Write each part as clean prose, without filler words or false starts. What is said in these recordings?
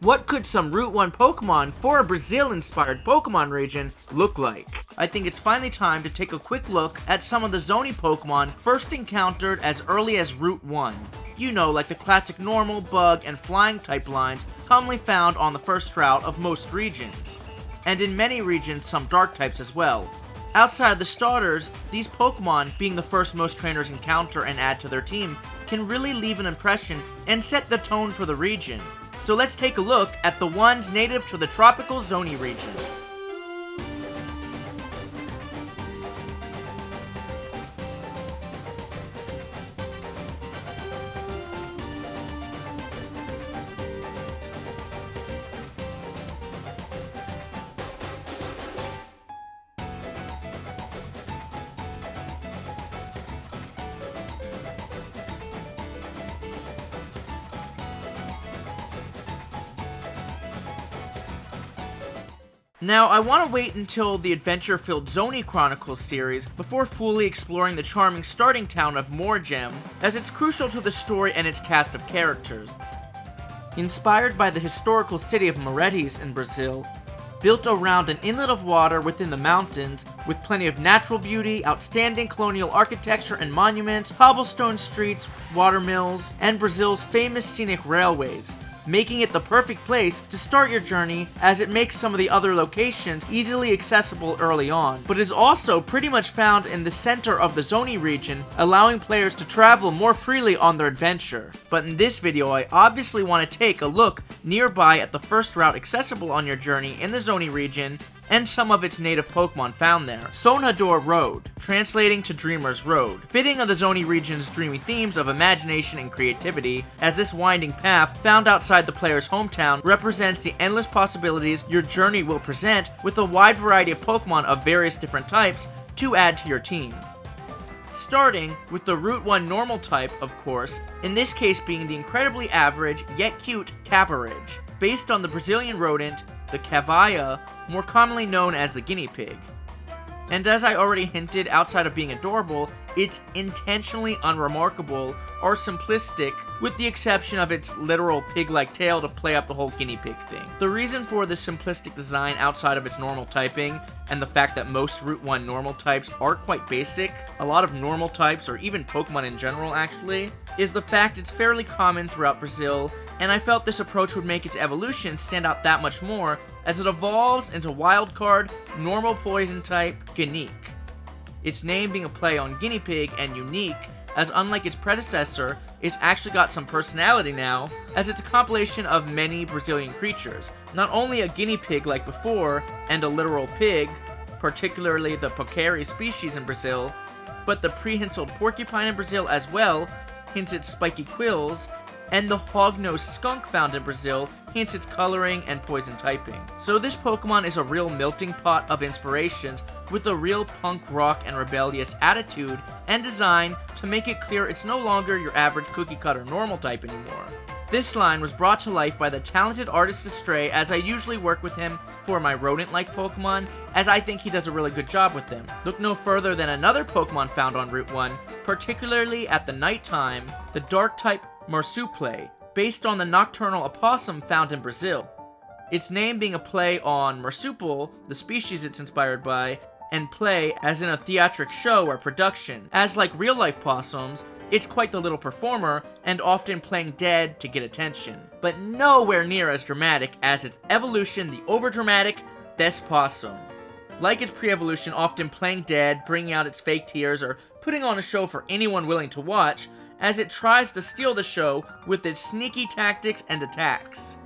what could some Route 1 Pokemon for a Brazil-inspired Pokemon region look like? I think it's finally time to take a quick look at some of the Zonhe Pokemon first encountered as early as Route 1. You know, like the classic normal, bug, and flying type lines commonly found on the first route of most regions. And in many regions, some dark types as well. Outside of the starters, these Pokemon, being the first most trainers encounter and add to their team, can really leave an impression and set the tone for the region. So let's take a look at the ones native to the tropical Zonhe region. Now, I want to wait until the adventure-filled Zonhe Chronicles series before fully exploring the charming starting town of Moregem, as it's crucial to the story and its cast of characters. Inspired by the historical city of Moregem in Brazil, built around an inlet of water within the mountains, with plenty of natural beauty, outstanding colonial architecture and monuments, cobblestone streets, water mills, and Brazil's famous scenic railways, making it the perfect place to start your journey, as it makes some of the other locations easily accessible early on, but is also pretty much found in the center of the Zonhe region, allowing players to travel more freely on their adventure. But in this video, I obviously want to take a look nearby at the first route accessible on your journey in the Zonhe region, and some of its native Pokemon found there. Sonhador Road, translating to Dreamer's Road, fitting of the Zonhe region's dreamy themes of imagination and creativity, as this winding path, found outside the player's hometown, represents the endless possibilities your journey will present, with a wide variety of Pokemon of various different types to add to your team. Starting with the Route 1 normal type, of course, in this case being the incredibly average, yet cute, Caverage, based on the Brazilian rodent, the cavaya, more commonly known as the guinea pig. And as I already hinted, outside of being adorable, it's intentionally unremarkable or simplistic, with the exception of its literal pig-like tail to play up the whole guinea pig thing. The reason for this simplistic design outside of its normal typing, and the fact that most Route 1 normal types are quite basic, a lot of normal types, or even Pokemon in general actually, is the fact it's fairly common throughout Brazil, and I felt this approach would make its evolution stand out that much more, as it evolves into Wildcard, normal poison type, Guinique. Its name being a play on guinea pig and unique, as unlike its predecessor, it's actually got some personality now, as it's a compilation of many Brazilian creatures. Not only a guinea pig like before, and a literal pig, particularly the Pocari species in Brazil, but the prehensiled porcupine in Brazil as well, hence its spiky quills, and the hog-nosed skunk found in Brazil, hence its coloring and poison typing. So this Pokemon is a real melting pot of inspirations, with a real punk rock and rebellious attitude and design to make it clear it's no longer your average cookie cutter normal type anymore. This line was brought to life by the talented artist Astray, as I usually work with him for my rodent-like Pokemon, as I think he does a really good job with them. Look no further than another Pokemon found on Route 1, particularly at the nighttime, the dark-type Marsuplay, based on the nocturnal opossum found in Brazil. Its name being a play on marsupial, the species it's inspired by, and play as in a theatric show or production, as like real-life possums, it's quite the little performer, and often playing dead to get attention. But nowhere near as dramatic as its evolution, the overdramatic Thespossum. Like its pre-evolution, often playing dead, bringing out its fake tears, or putting on a show for anyone willing to watch, as it tries to steal the show with its sneaky tactics and attacks.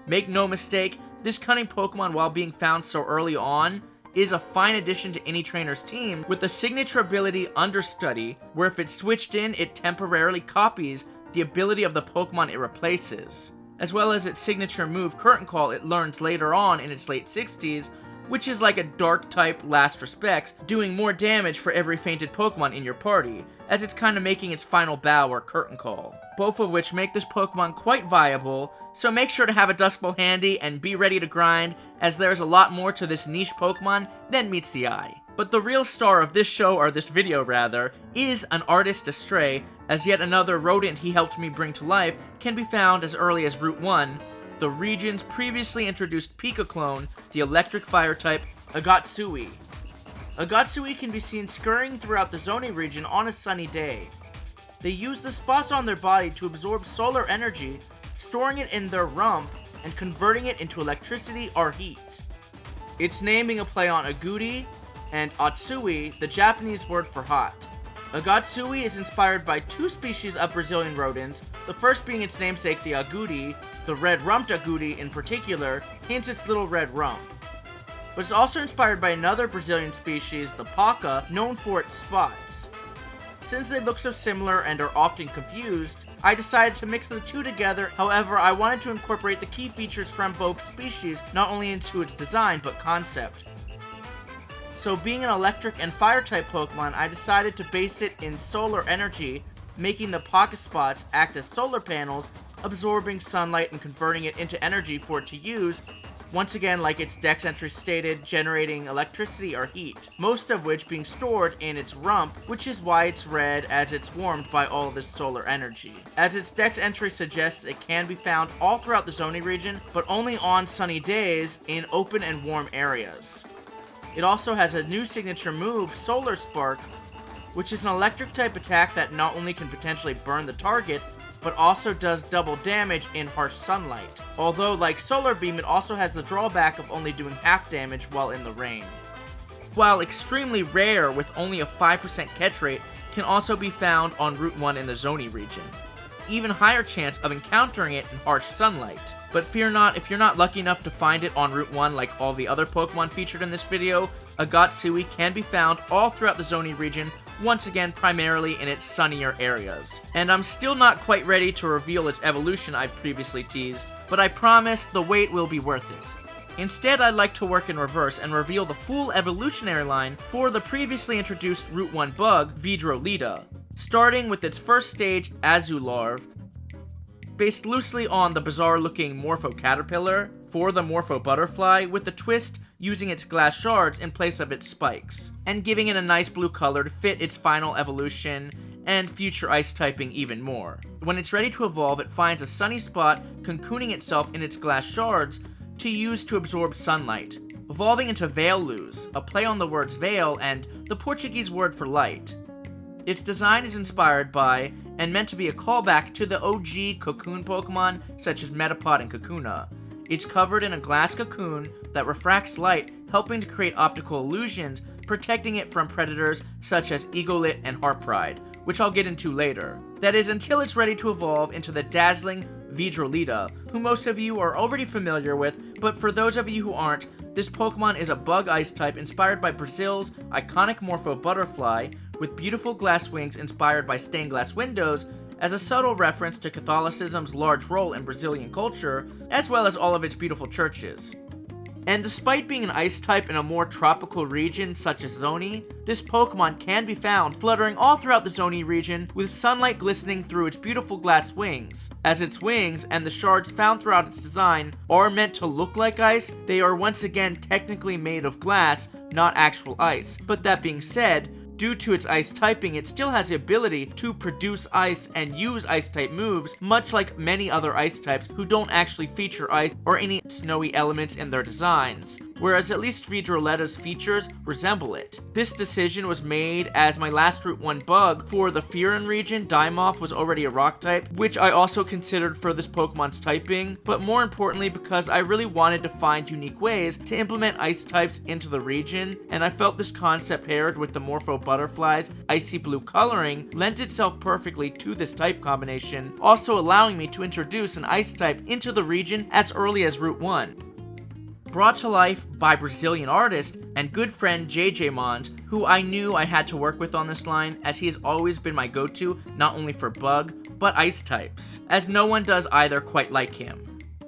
Make no mistake, this cunning Pokemon, while being found so early on, is a fine addition to any trainer's team, with the signature ability Understudy, where if it's switched in, it temporarily copies the ability of the Pokemon it replaces, as well as its signature move Curtain Call it learns later on in its late 60s, which is like a dark type Last Respects, doing more damage for every fainted Pokemon in your party, as it's kind of making its final bow or Curtain Call. Both of which make this Pokemon quite viable, so make sure to have a Dust Bowl handy and be ready to grind, as there's a lot more to this niche Pokemon than meets the eye. But the real star of this show, or this video rather, is an artist Astray, as yet another rodent he helped me bring to life can be found as early as Route 1, the region's previously introduced Pika clone, the electric fire type Agatsui. Agatsui can be seen scurrying throughout the Zonhe region on a sunny day. They use the spots on their body to absorb solar energy, storing it in their rump and converting it into electricity or heat. Its name being a play on aguri and atsui, the Japanese word for hot. Agatsui is inspired by two species of Brazilian rodents, the first being its namesake the aguri, the red-rumped aguri in particular, hence its little red rump. But it's also inspired by another Brazilian species, the paca, known for its spots. Since they look so similar and are often confused, I decided to mix the two together. However, I wanted to incorporate the key features from both species, not only into its design, but concept. So being an electric and fire type Pokemon, I decided to base it in solar energy, making the pocket spots act as solar panels, absorbing sunlight and converting it into energy for it to use, once again like its dex entry stated, generating electricity or heat, most of which being stored in its rump, which is why it's red as it's warmed by all of this solar energy. As its dex entry suggests, it can be found all throughout the Zonhe region, but only on sunny days in open and warm areas. It also has a new signature move, Solar Spark, which is an electric type attack that not only can potentially burn the target, but also does double damage in harsh sunlight. Although, like Solar Beam, it also has the drawback of only doing half damage while in the rain. While extremely rare with only a 5% catch rate, can also be found on Route 1 in the Zonhe region. Even higher chance of encountering it in harsh sunlight. But fear not, if you're not lucky enough to find it on Route 1 like all the other Pokemon featured in this video, Agatsui can be found all throughout the Zonhe region, once again primarily in its sunnier areas. And I'm still not quite ready to reveal its evolution I've previously teased, but I promise the wait will be worth it. Instead, I'd like to work in reverse and reveal the full evolutionary line for the previously introduced Route 1 bug, Vidroleta, starting with its first stage, Azularv, based loosely on the bizarre-looking Morpho Caterpillar, for the Morpho Butterfly, with the twist using its glass shards in place of its spikes, and giving it a nice blue color to fit its final evolution and future ice typing even more. When it's ready to evolve, it finds a sunny spot cocooning itself in its glass shards to use to absorb sunlight, evolving into Veiluz, a play on the words veil and the Portuguese word for light. Its design is inspired by, and meant to be a callback to the OG cocoon Pokemon such as Metapod and Kakuna. It's covered in a glass cocoon that refracts light, helping to create optical illusions, protecting it from predators such as Eaglit and Harpryde, which I'll get into later. That is, until it's ready to evolve into the dazzling Vidroleta, who most of you are already familiar with, but for those of you who aren't, this Pokemon is a bug ice type inspired by Brazil's iconic Morpho Butterfly, with beautiful glass wings inspired by stained glass windows, as a subtle reference to Catholicism's large role in Brazilian culture, as well as all of its beautiful churches. And despite being an ice type in a more tropical region such as Zonhe, this Pokemon can be found fluttering all throughout the Zonhe region with sunlight glistening through its beautiful glass wings. As its wings and the shards found throughout its design are meant to look like ice, they are once again technically made of glass, not actual ice. But that being said, due to its ice typing, it still has the ability to produce ice and use ice type moves, much like many other ice types who don't actually feature ice or any snowy elements in their designs, whereas at least Vidroleta's features resemble it. This decision was made as my last Route 1 bug for the Fearon region, Dimoth, was already a rock type, which I also considered for this Pokemon's typing, but more importantly because I really wanted to find unique ways to implement ice types into the region, and I felt this concept paired with the Morpho Butterfly's icy blue coloring lent itself perfectly to this type combination, also allowing me to introduce an ice type into the region as early as Route 1. Brought to life by Brazilian artist and good friend JJ Mond, who I knew I had to work with on this line, as he has always been my go-to not only for bug, but ice types, as no one does either quite like him.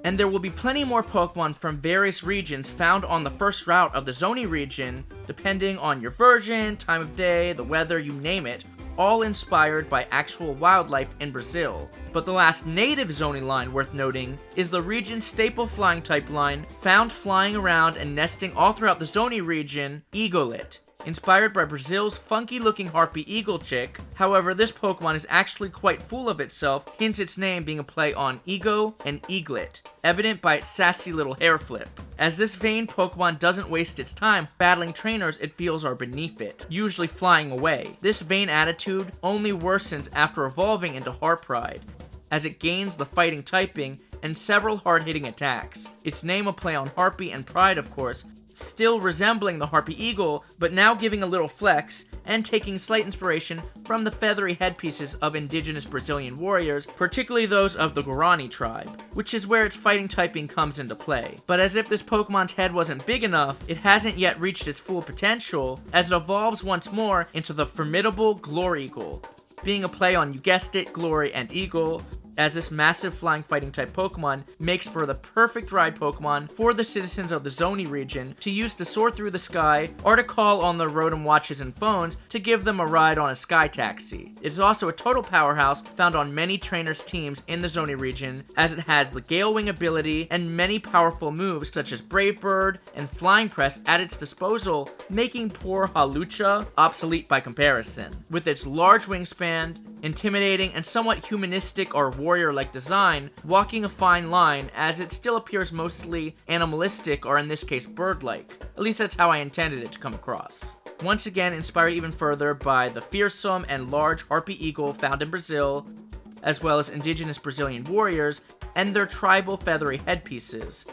And there will be plenty more Pokemon from various regions found on the first route of the Zonhe region, depending on your version, time of day, the weather, you name it, all inspired by actual wildlife in Brazil. But the last native Zonhe line worth noting is the region's staple flying type line, found flying around and nesting all throughout the Zonhe region, Egolet. inspired by Brazil's funky-looking harpy eagle chick. However, this Pokemon is actually quite full of itself, hence its name being a play on ego and Eaglit, evident by its sassy little hair flip. As this vain Pokemon doesn't waste its time battling trainers it feels are beneath it, usually flying away. This vain attitude only worsens after evolving into Harpryde, as it gains the fighting typing and several hard-hitting attacks. Its name a play on Harpy and Pride, of course, still resembling the Harpy Eagle, but now giving a little flex, and taking slight inspiration from the feathery headpieces of indigenous Brazilian warriors, particularly those of the Guarani tribe, which is where its fighting typing comes into play. But as if this Pokemon's head wasn't big enough, it hasn't yet reached its full potential, as it evolves once more into the formidable Gloreagle, being a play on, you guessed it, glory and eagle, as this massive flying fighting type Pokemon makes for the perfect ride Pokemon for the citizens of the Zonhe region to use to soar through the sky or to call on their Rotom watches and phones to give them a ride on a sky taxi. It is also a total powerhouse found on many trainers' teams in the Zonhe region, as it has the Gale Wing ability and many powerful moves such as Brave Bird and Flying Press at its disposal, making poor Hawlucha obsolete by comparison. With its large wingspan, intimidating and somewhat humanistic or warrior-like design, walking a fine line as it still appears mostly animalistic or in this case bird-like. At least that's how I intended it to come across. Once again inspired even further by the fearsome and large harpy eagle found in Brazil, as well as indigenous Brazilian warriors and their tribal feathery headpieces.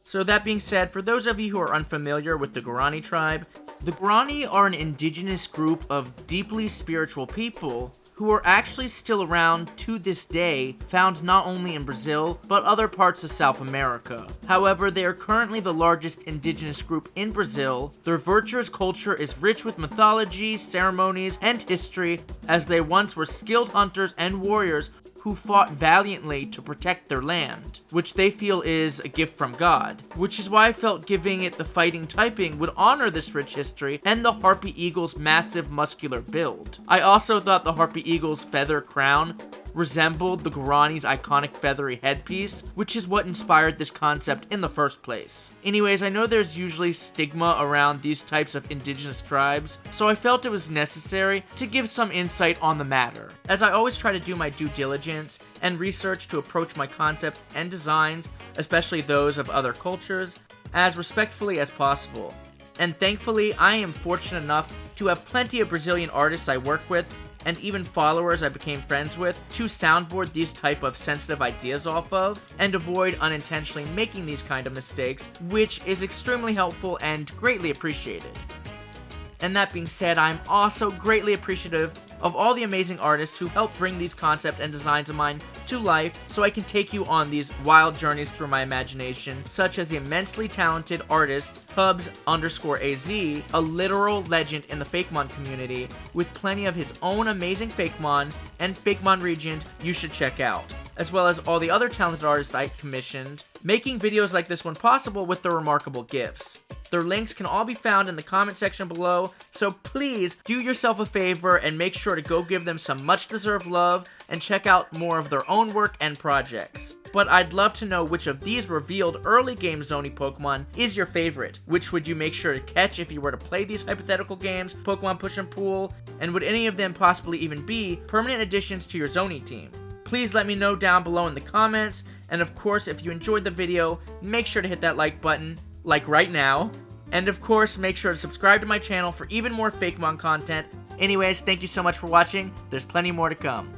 So that being said, for those of you who are unfamiliar with the Guarani tribe, the Guarani are an indigenous group of deeply spiritual people who are actually still around to this day, found not only in Brazil, but other parts of South America. However, they are currently the largest indigenous group in Brazil. Their virtuous culture is rich with mythology, ceremonies, and history, as they once were skilled hunters and warriors who fought valiantly to protect their land, which they feel is a gift from God, which is why I felt giving it the fighting typing would honor this rich history and the Harpy Eagle's massive muscular build. I also thought the Harpy Eagle's feather crown resembled the Guarani's iconic feathery headpiece, which is what inspired this concept in the first place. Anyways, I know there's usually stigma around these types of indigenous tribes, so I felt it was necessary to give some insight on the matter, as I always try to do my due diligence and research to approach my concepts and designs, especially those of other cultures, as respectfully as possible. And thankfully, I am fortunate enough to have plenty of Brazilian artists I work with, and even followers I became friends with, to soundboard these type of sensitive ideas off of, and avoid unintentionally making these kind of mistakes, which is extremely helpful and greatly appreciated. And that being said, I'm also greatly appreciative of all the amazing artists who help bring these concepts and designs of mine to life, so I can take you on these wild journeys through my imagination, such as the immensely talented artist Hubs_AZ, a literal legend in the Fakemon community, with plenty of his own amazing Fakemon and Fakemon regions you should check out, as well as all the other talented artists I commissioned, making videos like this one possible with their remarkable gifts. Their links can all be found in the comment section below, so please do yourself a favor and make sure to go give them some much-deserved love and check out more of their own work and projects. But I'd love to know which of these revealed early game Zonhe Pokemon is your favorite. Which would you make sure to catch if you were to play these hypothetical games, Pokemon Push and Pull, and would any of them possibly even be permanent additions to your Zonhe team? Please let me know down below in the comments, and of course if you enjoyed the video, make sure to hit that like button, like right now, and of course make sure to subscribe to my channel for even more Fakemon content. Anyways, thank you so much for watching, there's plenty more to come.